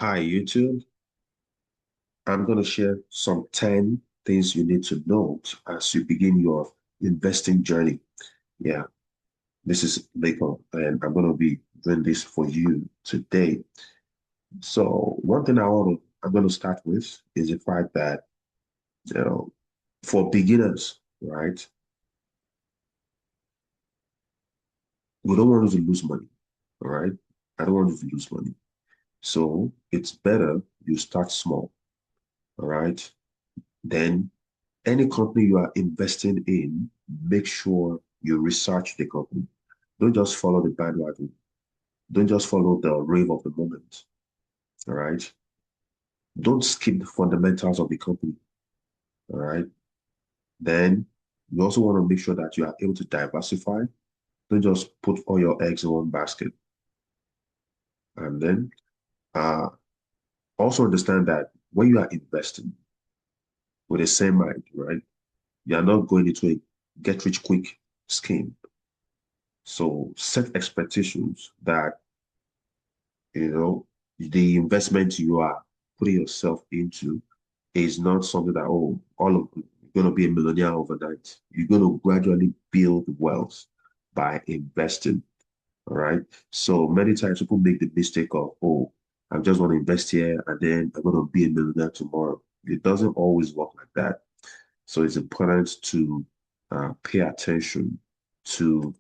Hi, YouTube. I'm going to share some 10 things you need to note as you begin your investing journey. Yeah, this is Leko, and I'm going to be doing this for you today. So, one thing I'm going to start with is the fact that, you know, for beginners, right, we don't want you to lose money, all right? I don't want you to lose money. So, it's better you start small, all right? Then any company you are investing in, make sure you research the company. Don't just follow the bandwagon. Don't just follow the rave of the moment. All right. Don't skip the fundamentals of the company. All right. Then you also want to make sure that you are able to diversify. Don't just put all your eggs in one basket. And then uh, also understand that when you are investing with the same mind, right, you are not going into a get rich quick scheme. So set expectations that the investment you are putting yourself into is not something that, oh, all of you're going to be a millionaire overnight. You're going to gradually build wealth by investing. All right. So many times people make the mistake of, oh, I just want to invest here and then I'm going to be a millionaire tomorrow. It doesn't always work like that. So it's important to pay attention to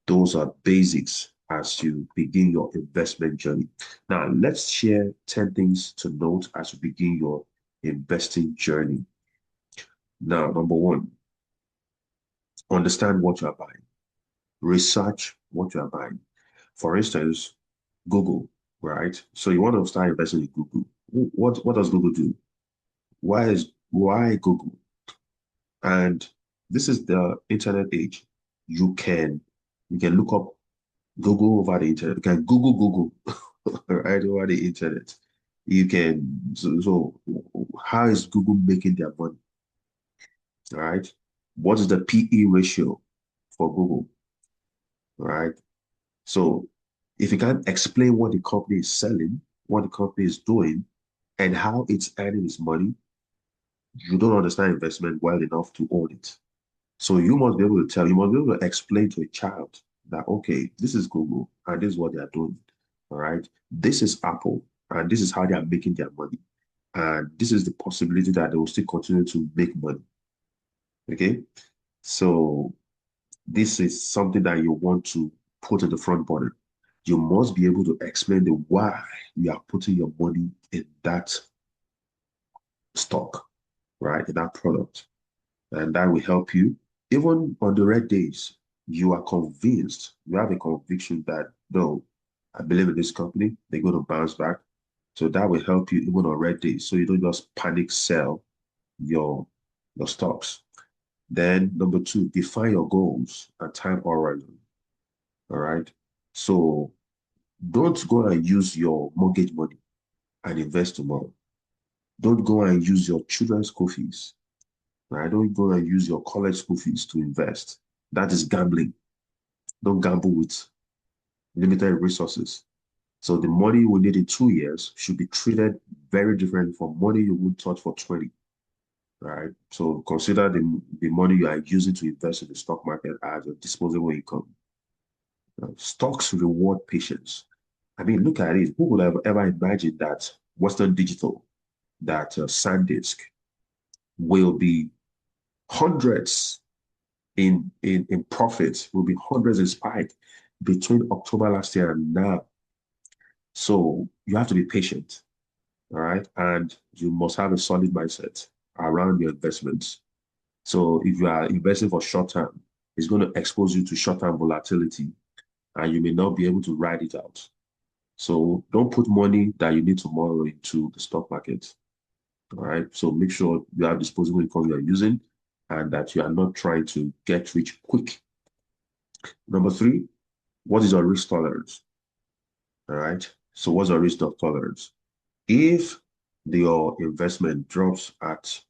those are basics as you begin your investment journey. Now, let's share 10 things to note as you begin your investing journey. Now, number one, understand what you are buying. Research what you are buying. For instance, Google, right? So you want to start investing in Google. What does Google do? Why Google? And this is the internet age. You can you can look up Google over the internet. You can Google right over the internet. You can so how is Google making their money? All right. What is the PE ratio for Google? All right. So if you can't explain what the company is selling, what the company is doing, and how it's earning its money, you don't understand investment well enough to own it. So you must be able to tell, you must be able to explain to a child that, okay, this is Google and this is what they are doing. All right. This is Apple and this is how they are making their money. And this is the possibility that they will still continue to make money. Okay. So this is something that you want to put in the front burner. You must be able to explain the why you are putting your money in that stock, right? In that product. And that will help you. Even on the red days, you are convinced, you have a conviction that, no, I believe in this company, they're going to bounce back. So that will help you even on red days. So you don't just panic sell your, your stocks. Then number two, define your goals and time horizon. All right. So don't go and use your mortgage money and invest tomorrow. Don't go and use your children's school fees. Right? Don't go and use your college school fees to invest. That is gambling. Don't gamble with limited resources. So the money you will need in 2 years should be treated very different from money you would touch for 20. Right? So consider the money you are using to invest in the stock market as a disposable income. Stocks reward patience. I mean, look at it. Who would have ever imagined that Western Digital, that SanDisk, will be hundreds in profits, will be hundreds in spike between October last year and now. So you have to be patient, all right? And you must have a solid mindset around your investments. So if you are investing for short term, it's going to expose you to short term volatility and you may not be able to ride it out. So don't put money that you need tomorrow into the stock market. All right. So make sure you have disposable income you are using and that you are not trying to get rich quick. Number three, what is your risk tolerance? All right. So what's your risk of tolerance? If your investment drops at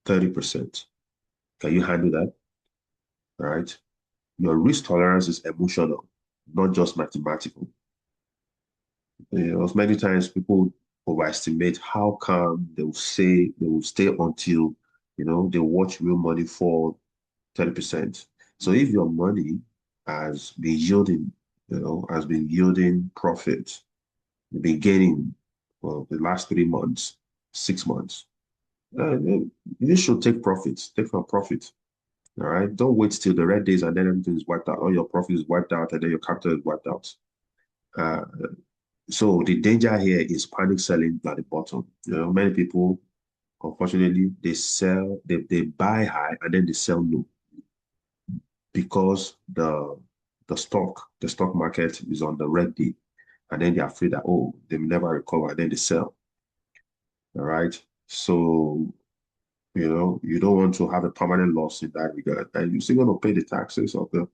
30%, can you handle that? All right. Your risk tolerance is emotional, not just mathematical. Many times people overestimate how calm they will stay until, they watch real money fall 30%. So if your money has been yielding, has been yielding profit, you've been gaining, well, the last 3 months, 6 months, you should take profits, take your profit. All right. Don't wait till the red days and then everything is wiped out. All your profit is wiped out and then your capital is wiped out. Uh, so the danger here is panic selling at the bottom. Many people, unfortunately, they buy high and then they sell low because the stock market is on the red day, and then they're afraid that, oh, they will never recover, and then they sell. All right. So, you don't want to have a permanent loss in that regard. And you're still going to pay the taxes of the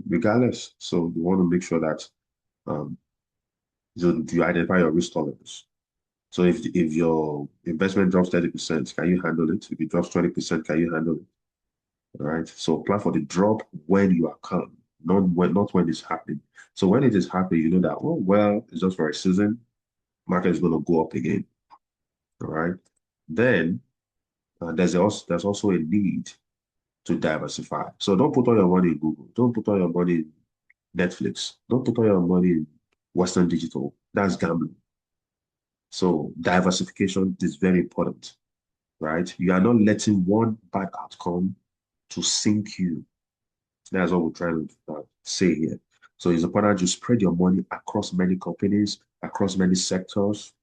regardless. So you want to make sure that um, you identify your risk tolerance. So if your investment drops 30%, can you handle it? If it drops 20%, can you handle it? All right. So plan for the drop when you are calm, not when it's happening. So when it is happening, you know that, oh well, it's just for a season. Market is going to go up again. All right. Then there's also a need to diversify. So don't put all your money in Google. Don't put all your money in Netflix. Don't put all your money in Western Digital. That's gambling. So diversification is very important, right? You are not letting one bad outcome to sink you. That's what we're trying to say here. So it's important to spread your money across many companies, across many sectors.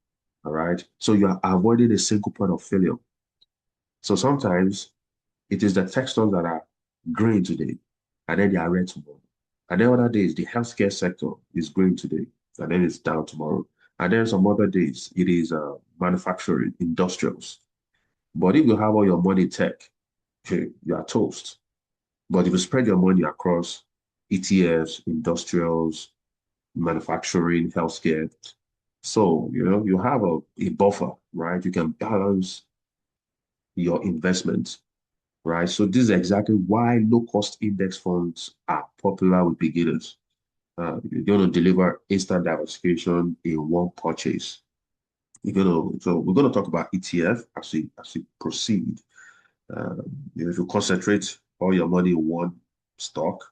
All right. So you are avoiding a single point of failure. So sometimes it is the sectors that are green today, and then they are red tomorrow. And then other days, the healthcare sector is green today, and then it's down tomorrow. And then some other days, it is manufacturing, industrials. But if you have all your money in tech, you are toast. But if you spread your money across ETFs, industrials, manufacturing, healthcare, so you have a buffer, right? You can balance your investments, right? So this is exactly why low-cost index funds are popular with beginners. You're going to deliver instant diversification in one purchase. So we're going to talk about ETF as we proceed. If you concentrate all your money in one stock,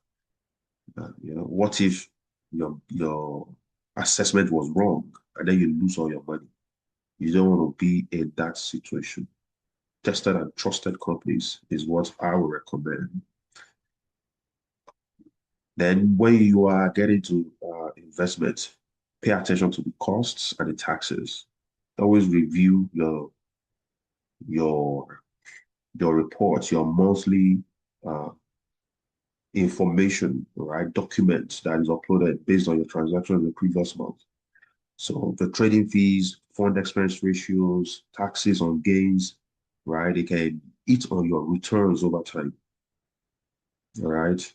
what if your assessment was wrong and then you lose all your money? You don't want to be in that situation. Tested and trusted companies is what I would recommend. Then when you are getting to investment, pay attention to the costs and the taxes. Always review your your reports, your monthly uh, information, right? Documents that is uploaded based on your transaction in the previous month. So the trading fees, fund expense ratios, taxes on gains, right? They can eat on your returns over time, all right?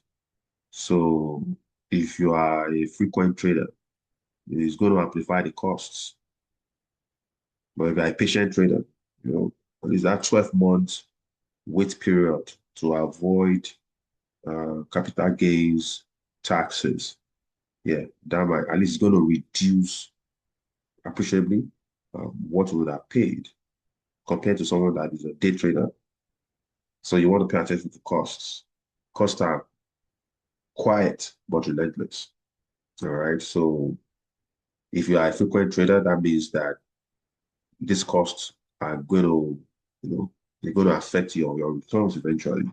So if you are a frequent trader, it's going to amplify the costs. But if you're a patient trader, at least that 12 months wait period to avoid capital gains, taxes, yeah, that might at least going to reduce appreciably what you would have paid compared to someone that is a day trader. So you want to pay attention to costs. Costs are quiet but relentless. All right. So if you are a frequent trader, that means that these costs are going to, they're going to affect your returns eventually.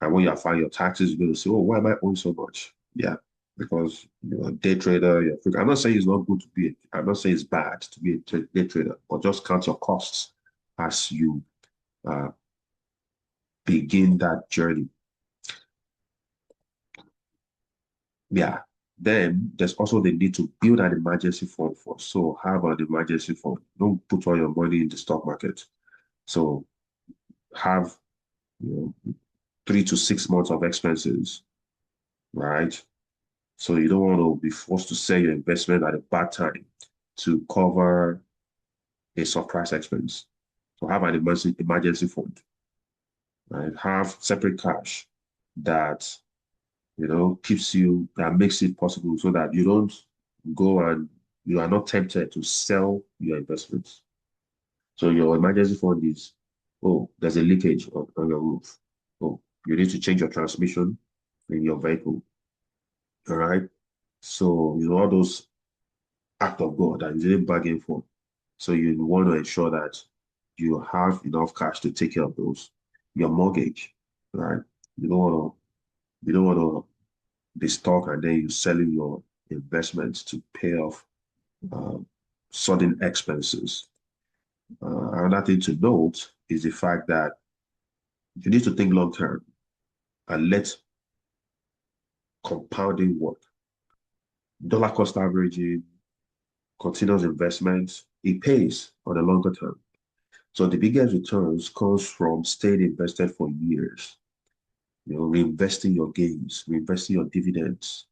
And when you file your taxes, you're going to say, oh, why am I owing so much? Yeah, because you're a day trader. I'm not saying it's not good to be, I'm not saying it's bad to be a day trader, but just count your costs as you uh, begin that journey. Yeah. Then there's also the need to build an emergency fund for. So have an emergency fund. Don't put all your money in the stock market. So have, 3 to 6 months of expenses, right? So you don't want to be forced to sell your investment at a bad time to cover a surprise expense. So have an emergency fund, right? Have separate cash that that makes it possible so that you don't go and you are not tempted to sell your investments. So your emergency fund is, oh, there's a leakage on your roof. Oh, you need to change your transmission in your vehicle. All right. So, all those act of God that you didn't bargain for. So you want to ensure that you have enough cash to take care of those. Your mortgage, right? You don't want to be stuck and then you selling your investments to pay off um, sudden expenses. Another thing to note is the fact that you need to think long term and let compounding work. Dollar cost averaging, continuous investments, it pays on the longer term. So the biggest returns comes from staying invested for years, reinvesting your gains, reinvesting your dividends.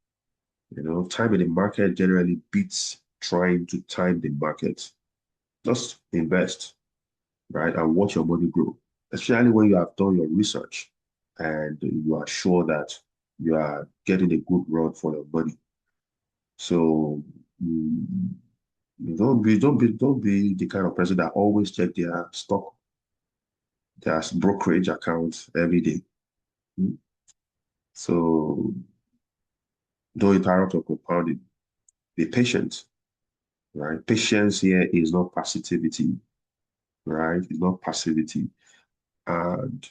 Time in the market generally beats trying to time the market. Just invest, right? And watch your money grow, especially when you have done your research and you are sure that you are getting a good run for your money. So mm, don't be the kind of person that always check their brokerage accounts every day. Mm. So don't interrupt or compounding. Be patient, right? Patience here is not passivity, right? It's not passivity. And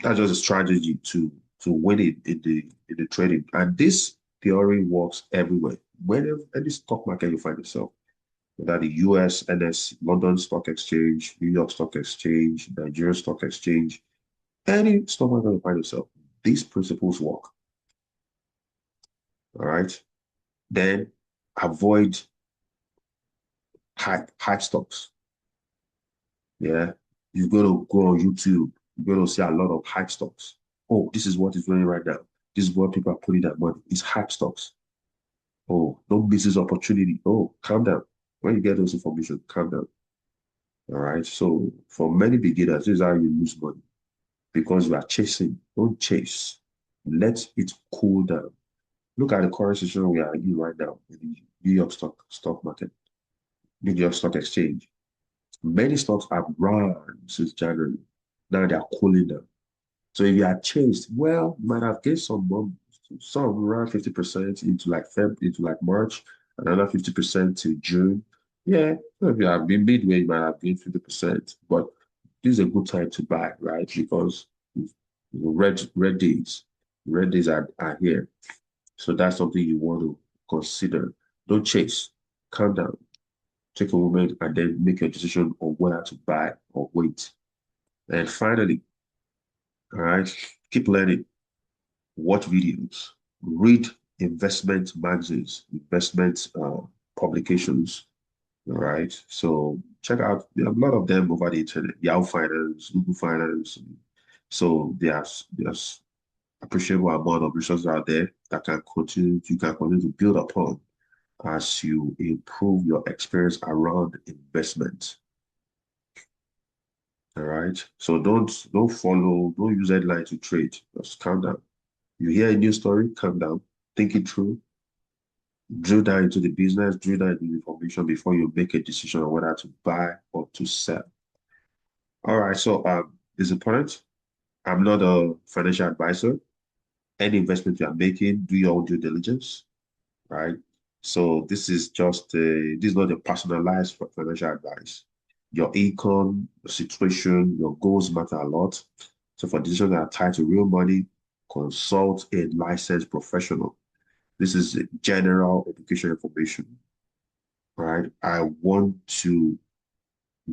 that's just a strategy to win it in the trading. And this theory works everywhere. Whenever any stock market you find yourself, whether the US, NS, London Stock Exchange, New York Stock Exchange, Nigeria Stock Exchange, any stock market you find yourself, these principles work. All right. Then avoid hype stocks. Yeah. You're going to go on YouTube. You're going to see a lot of hype stocks. Oh, this is what is running right now. This is what people are putting their money. It's hype stocks. Oh, don't miss this opportunity. Oh, calm down. When you get those information, calm down. All right. So for many beginners, this is how you lose money because you are chasing. Don't chase. Let it cool down. Look at the current situation we are in right now in the New York stock market, New York Stock Exchange. Many stocks have run since January. Now they are cooling down. So if you are chased, well, you might have gained some around 50% into like March, another 50% to June. Yeah, so if you have been midway, you might have gained 50%. But this is a good time to buy, right? Because red days are here. So that's something you want to consider. Don't chase. Calm down. Take a moment and then make your decision on whether to buy or wait. And finally, all right, keep learning, watch videos, read investment magazines, investment publications. All right. So check out, there are a lot of them over the internet, Yahoo Finance, Google Finance. So there's appreciable amount of resources out there that you can continue to build upon as you improve your experience around investment. All right. So don't use headline to trade. Just calm down. You hear a new story, calm down, think it through, drill down into the business, drill down into the information before you make a decision on whether to buy or to sell. All right. So it's important. I'm not a financial advisor. Any investment you are making, do your own due diligence, right? So this is not a personalized financial advice. Your income, your situation, your goals matter a lot. So for decisions that are tied to real money, consult a licensed professional. This is general education information, right? I want to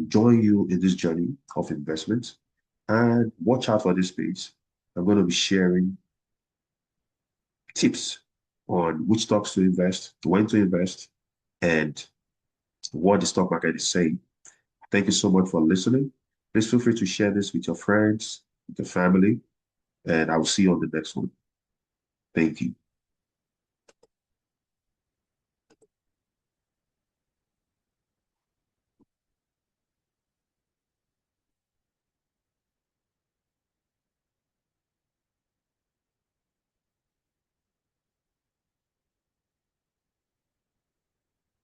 join you in this journey of investment and watch out for this space. I'm going to be sharing tips on which stocks to invest, when to invest, and what the stock market is saying. Thank you so much for listening. Please feel free to share this with your friends, with your family, and I will see you on the next one. Thank you.